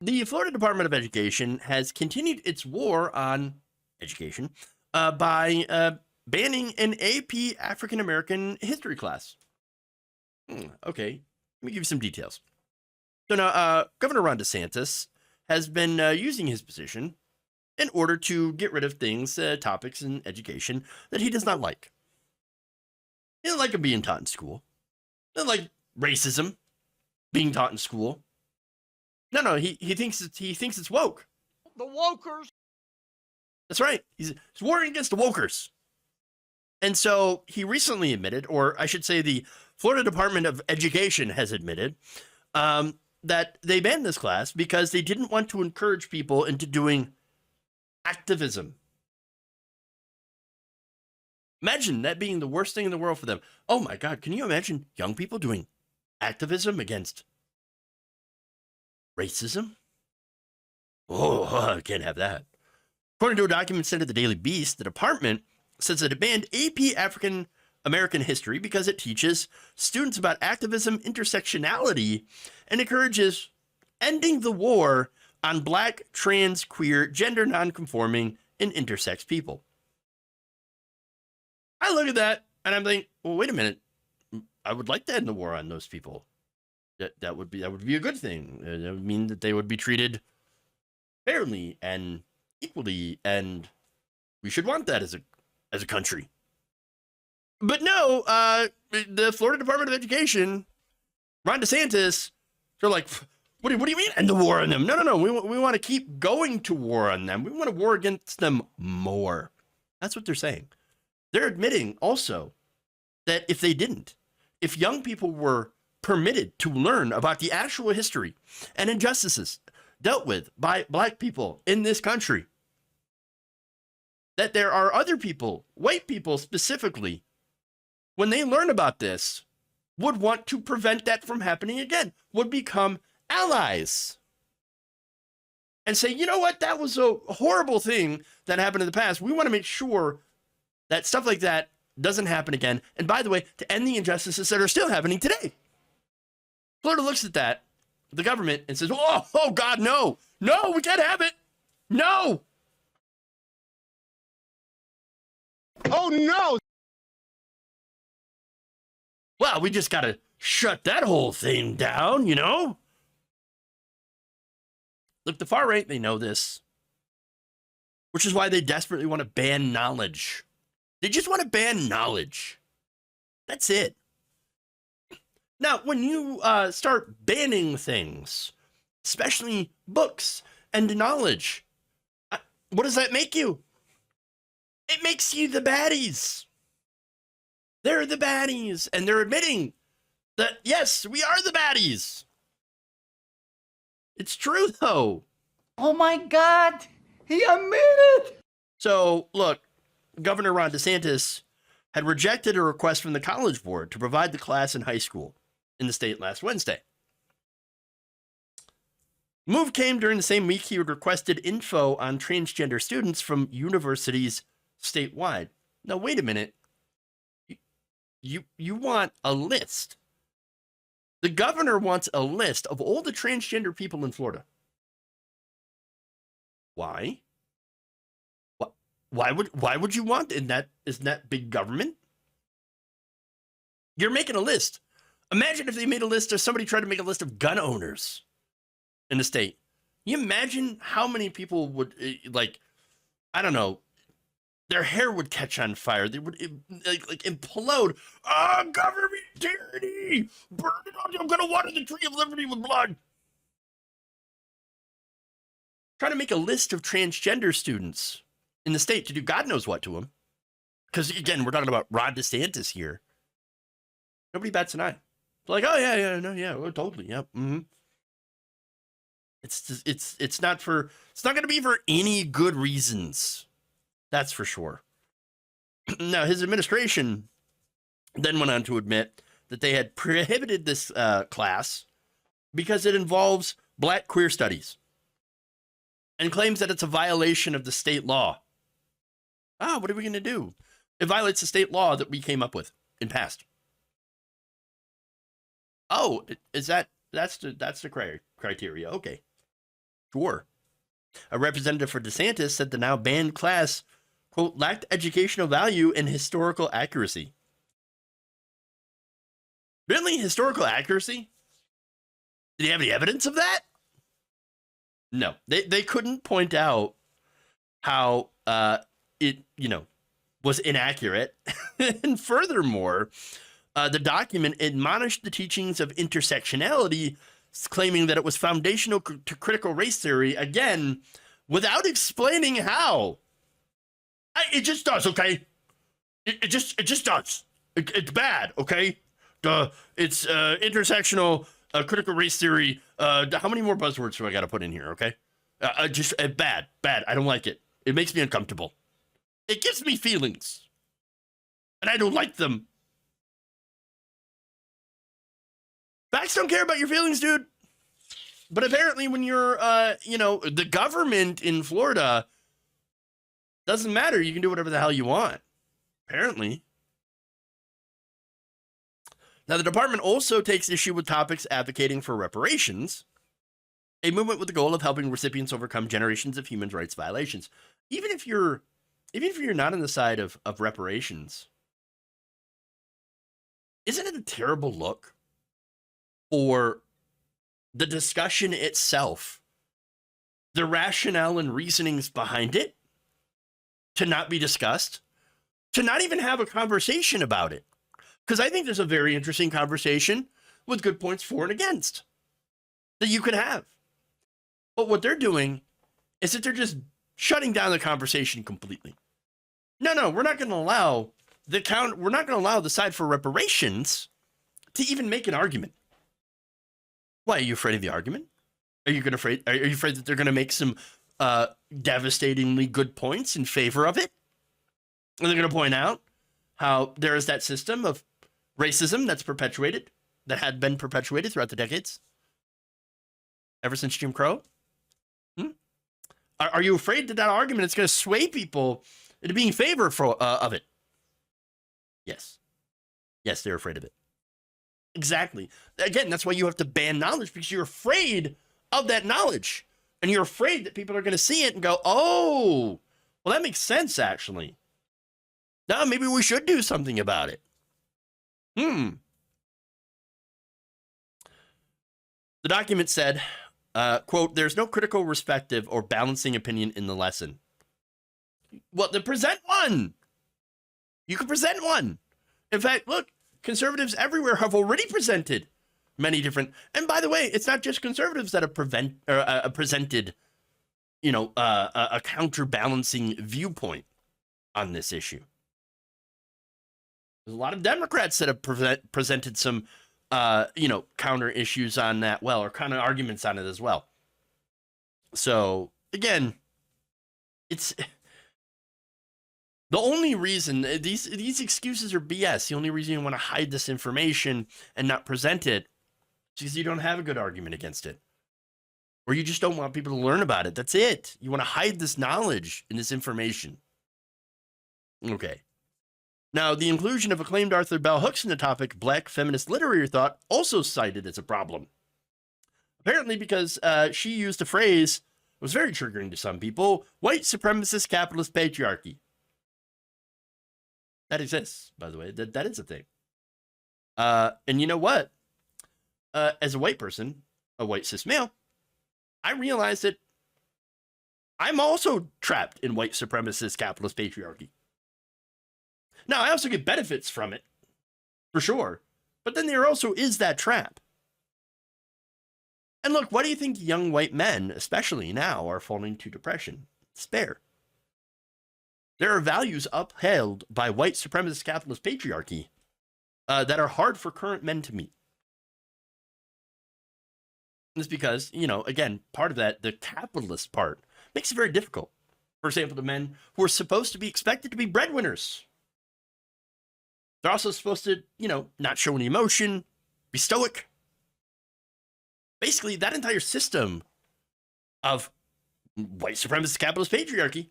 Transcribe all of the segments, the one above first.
The Florida Department of Education has continued its war on education by banning an AP African American history class. Okay, let me give you some details. So now, Governor Ron DeSantis has been using his position in order to get rid of things, topics in education that he does not like. He doesn't like them being taught in school. He doesn't like racism being taught in school. No, he thinks it's woke. The wokers. That's right. He's warring against the wokers. And so he recently admitted, or I should say the Florida Department of Education has admitted, that they banned this class because they didn't want to encourage people into doing activism. Imagine that being the worst thing in the world for them. Oh my God, can you imagine young people doing activism against racism? Oh, I can't have that. According to a document sent to the Daily Beast, the department says that it banned AP African American history because it teaches students about activism, intersectionality, and encourages ending the war on Black, trans, queer, gender non-conforming, and intersex people. I look at that and I'm thinking, well, wait a minute. I would like to end the war on those people. That would be a good thing. That would mean that they would be treated fairly and equally, and we should want that as a country. But no, the Florida Department of Education, Ron DeSantis, they're like, what do you mean end the war on them? No. We want to keep going to war on them. We want to war against them more. That's what they're saying. They're admitting also that if young people were permitted to learn about the actual history and injustices dealt with by Black people in this country, that there are other people, white people specifically, when they learn about this, would want to prevent that from happening again, would become allies and say, you know what, that was a horrible thing that happened in the past. We want to make sure that stuff like that doesn't happen again. And by the way, to end the injustices that are still happening today. Florida looks at that, the government, and says, oh God, no, we can't have it. No. Oh no. Well, we just got to shut that whole thing down, you know? Look, the far right, they know this, which is why they desperately want to ban knowledge. They just want to ban knowledge. That's it. Now, when you start banning things, especially books and knowledge, what does that make you? It makes you the baddies. They're the baddies, and they're admitting that, yes, we are the baddies. It's true, though. Oh my God, he admitted. So, look, Governor Ron DeSantis had rejected a request from the College Board to provide the class in high school in the state last Wednesday. Move came during the same week he had requested info on transgender students from universities statewide. Now, wait a minute. You want a list. The governor wants a list of all the transgender people in Florida. Why? Why would you want? Isn't that big government? You're making a list. Imagine if they made a list, or somebody tried to make a list of gun owners in the state. Can you imagine how many people would, I don't know, their hair would catch on fire. They would implode. Oh, government tyranny! Burn it on! I'm gonna water the tree of liberty with blood. Trying to make a list of transgender students in the state to do God knows what to them. Because again, we're talking about Ron DeSantis here. Nobody bats an eye. They're like, oh yeah, oh, totally, yeah. Mm-hmm. It's not going to be for any good reasons. That's for sure. Now, his administration then went on to admit that they had prohibited this class because it involves Black queer studies and claims that it's a violation of the state law. What are we going to do? It violates the state law that we came up with and passed. Oh, is that's the criteria? Okay. Sure. A representative for DeSantis said the now banned class, quote, lacked educational value and historical accuracy. Really? Historical accuracy? Did he have any evidence of that? No. They couldn't point out how it, was inaccurate. And furthermore, the document admonished the teachings of intersectionality, claiming that it was foundational to critical race theory, again, without explaining how. It just does, okay? It just does. It's bad, okay? It's intersectional critical race theory. How many more buzzwords do I got to put in here, okay? Just bad. I don't like it. It makes me uncomfortable. It gives me feelings. And I don't like them. Facts don't care about your feelings, dude. But apparently when you're, the government in Florida, doesn't matter. You can do whatever the hell you want. Apparently. Now, the department also takes issue with topics advocating for reparations, a movement with the goal of helping recipients overcome generations of human rights violations. Even if you're not on the side of reparations, isn't it a terrible look for the discussion itself, the rationale and reasonings behind it, to not be discussed, to not even have a conversation about it? Because I think there's a very interesting conversation with good points for and against that you could have. But what they're doing is that they're just shutting down the conversation completely. No, we're not going to allow we're not going to allow the side for reparations to even make an argument. Why, are you afraid of the argument? Are you afraid that they're going to make some devastatingly good points in favor of it? And they're going to point out how there is that system of racism that had been perpetuated throughout the decades, ever since Jim Crow? Are you afraid that argument is going to sway people into being in favor of it? Yes, they're afraid of it. Exactly. Again, that's why you have to ban knowledge, because you're afraid of that knowledge. And you're afraid that people are going to see it and go, oh, well, that makes sense, actually. Now, maybe we should do something about it. The document said, quote, there's no critical, respective, or balancing opinion in the lesson. Well, then present one. You can present one. In fact, look, conservatives everywhere have already presented many different, and by the way, it's not just conservatives that have presented, a counterbalancing viewpoint on this issue. There's a lot of Democrats that have presented some, counter issues on that, or counter arguments on it as well. So again, it's the only reason these excuses are BS. The only reason you want to hide this information and not present it is because you don't have a good argument against it, or you just don't want people to learn about it. That's it. You want to hide this knowledge and this information. Okay. Now, the inclusion of acclaimed Arthur Bell Hooks in the topic Black feminist literary thought also cited as a problem. Apparently because she used a phrase that was very triggering to some people: white supremacist capitalist patriarchy. That exists, by the way. That is a thing. And you know what? As a white person, a white cis male, I realized that I'm also trapped in white supremacist capitalist patriarchy. Now, I also get benefits from it, for sure. But then there also is that trap. And look, why do you think young white men, especially now, are falling to depression, despair? There are values upheld by white supremacist capitalist patriarchy that are hard for current men to meet. And it's because, again, part of that, the capitalist part, makes it very difficult. For example, the men who are supposed to be expected to be breadwinners. They're also supposed to, not show any emotion, be stoic. Basically, that entire system of white supremacist capitalist patriarchy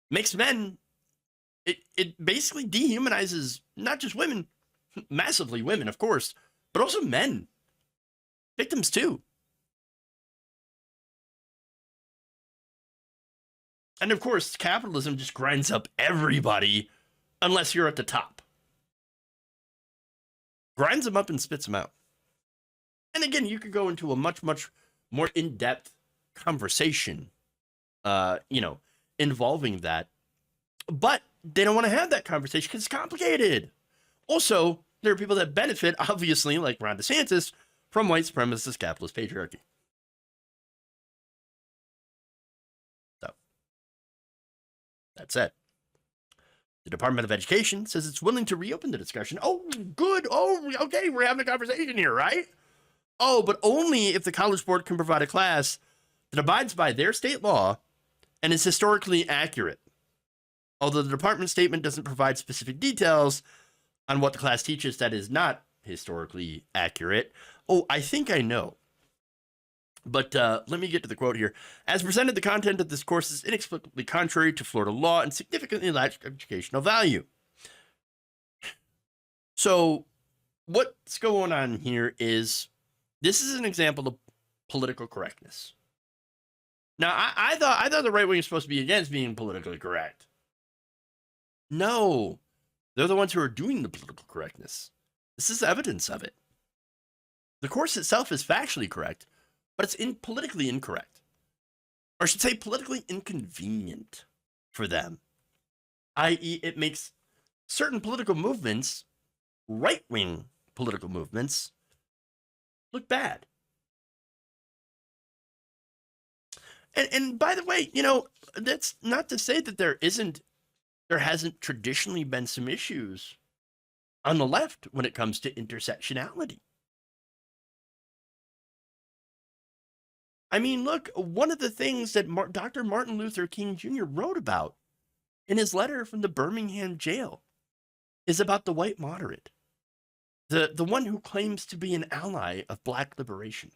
makes men, it basically dehumanizes not just women, massively women, of course, but also men. Victims too. And of course, capitalism just grinds up everybody unless you're at the top. Grinds them up and spits them out. And again, you could go into a much, much more in-depth conversation, involving that. But they don't want to have that conversation because it's complicated. Also, there are people that benefit, obviously, like Ron DeSantis, from white supremacist capitalist patriarchy. So, that's it. The Department of Education says it's willing to reopen the discussion. Oh, good. Oh, okay, we're having a conversation here, right? Oh, but only if the College Board can provide a class that abides by their state law and is historically accurate. Although the department statement doesn't provide specific details on what the class teaches that is not historically accurate. Oh, I think I know. But let me get to the quote here. As presented, the content of this course is inexplicably contrary to Florida law and significantly lacks educational value. So what's going on here is this is an example of political correctness. Now, I thought the right wing is supposed to be against being politically correct. No, they're the ones who are doing the political correctness. This is evidence of it. The course itself is factually correct, but it's politically incorrect. Or I should say politically inconvenient for them. I.e., it makes certain political movements, right-wing political movements, look bad. And by the way, that's not to say that there hasn't traditionally been some issues on the left when it comes to intersectionality. I mean, look, one of the things that Dr. Martin Luther King Jr. wrote about in his letter from the Birmingham jail is about the white moderate, the one who claims to be an ally of Black liberation,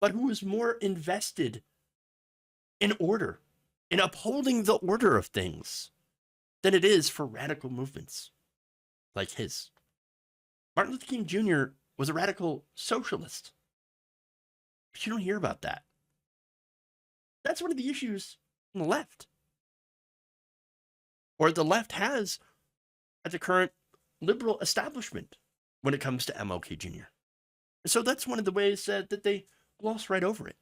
but who is more invested in order, in upholding the order of things, than it is for radical movements like his. Martin Luther King Jr. was a radical socialist, but you don't hear about that. That's one of the issues on the left, or the left has at the current liberal establishment when it comes to MLK Jr. And so that's one of the ways that they gloss right over it.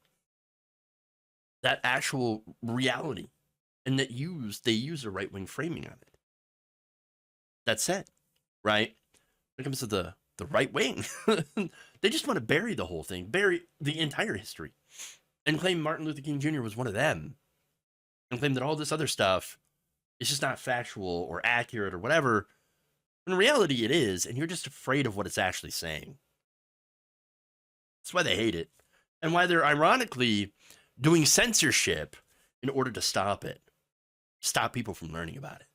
That actual reality, and they use a right-wing framing on it. That said, right, when it comes to the right wing, they just want to bury the whole thing, bury the entire history, and claim Martin Luther King Jr. was one of them, and claim that all this other stuff is just not factual or accurate or whatever. In reality, it is, and you're just afraid of what it's actually saying. That's why they hate it, and why they're ironically doing censorship in order to stop people from learning about it.